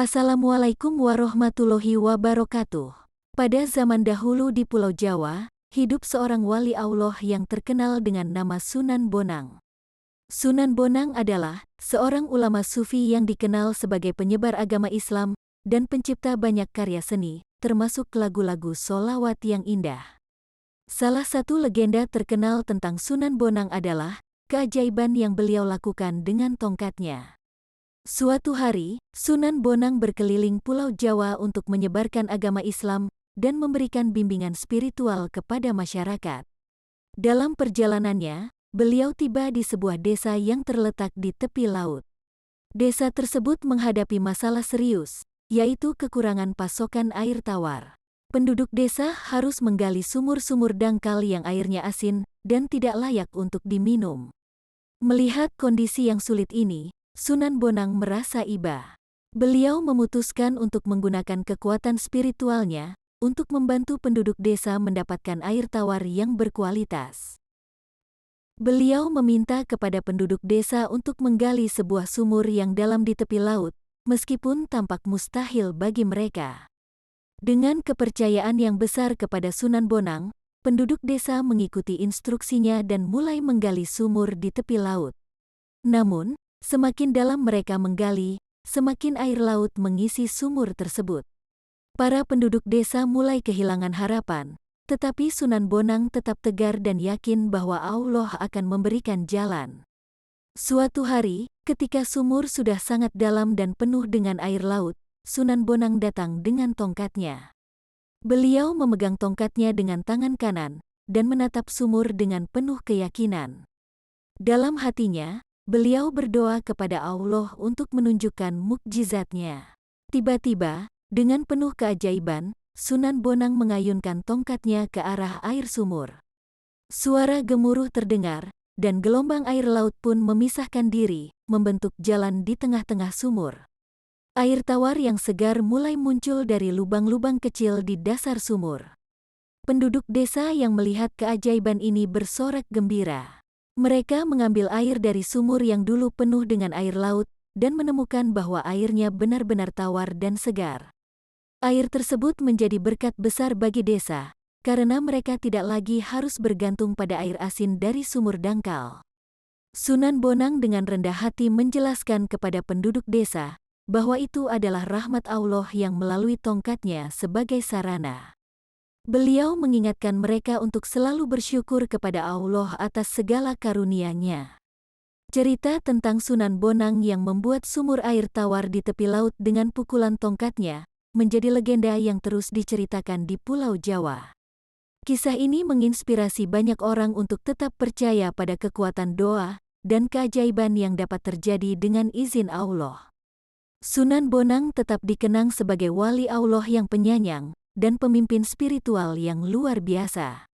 Assalamualaikum warahmatullahi wabarakatuh. Pada zaman dahulu di Pulau Jawa, hidup seorang wali Allah yang terkenal dengan nama Sunan Bonang. Sunan Bonang adalah seorang ulama sufi yang dikenal sebagai penyebar agama Islam dan pencipta banyak karya seni, termasuk lagu-lagu sholawat yang indah. Salah satu legenda terkenal tentang Sunan Bonang adalah keajaiban yang beliau lakukan dengan tongkatnya. Suatu hari, Sunan Bonang berkeliling Pulau Jawa untuk menyebarkan agama Islam dan memberikan bimbingan spiritual kepada masyarakat. Dalam perjalanannya, beliau tiba di sebuah desa yang terletak di tepi laut. Desa tersebut menghadapi masalah serius, yaitu kekurangan pasokan air tawar. Penduduk desa harus menggali sumur-sumur dangkal yang airnya asin dan tidak layak untuk diminum. Melihat kondisi yang sulit ini, Sunan Bonang merasa iba. Beliau memutuskan untuk menggunakan kekuatan spiritualnya untuk membantu penduduk desa mendapatkan air tawar yang berkualitas. Beliau meminta kepada penduduk desa untuk menggali sebuah sumur yang dalam di tepi laut, meskipun tampak mustahil bagi mereka. Dengan kepercayaan yang besar kepada Sunan Bonang, penduduk desa mengikuti instruksinya dan mulai menggali sumur di tepi laut. Namun, semakin dalam mereka menggali, semakin air laut mengisi sumur tersebut. Para penduduk desa mulai kehilangan harapan, tetapi Sunan Bonang tetap tegar dan yakin bahwa Allah akan memberikan jalan. Suatu hari, ketika sumur sudah sangat dalam dan penuh dengan air laut, Sunan Bonang datang dengan tongkatnya. Beliau memegang tongkatnya dengan tangan kanan dan menatap sumur dengan penuh keyakinan. Dalam hatinya, beliau berdoa kepada Allah untuk menunjukkan mukjizatnya. Tiba-tiba, dengan penuh keajaiban, Sunan Bonang mengayunkan tongkatnya ke arah air sumur. Suara gemuruh terdengar, dan gelombang air laut pun memisahkan diri, membentuk jalan di tengah-tengah sumur. Air tawar yang segar mulai muncul dari lubang-lubang kecil di dasar sumur. Penduduk desa yang melihat keajaiban ini bersorak gembira. Mereka mengambil air dari sumur yang dulu penuh dengan air laut dan menemukan bahwa airnya benar-benar tawar dan segar. Air tersebut menjadi berkat besar bagi desa, karena mereka tidak lagi harus bergantung pada air asin dari sumur dangkal. Sunan Bonang dengan rendah hati menjelaskan kepada penduduk desa bahwa itu adalah rahmat Allah yang melalui tongkatnya sebagai sarana. Beliau mengingatkan mereka untuk selalu bersyukur kepada Allah atas segala karunia-Nya. Cerita tentang Sunan Bonang yang membuat sumur air tawar di tepi laut dengan pukulan tongkatnya menjadi legenda yang terus diceritakan di Pulau Jawa. Kisah ini menginspirasi banyak orang untuk tetap percaya pada kekuatan doa dan keajaiban yang dapat terjadi dengan izin Allah. Sunan Bonang tetap dikenang sebagai wali Allah yang penyayang dan pemimpin spiritual yang luar biasa.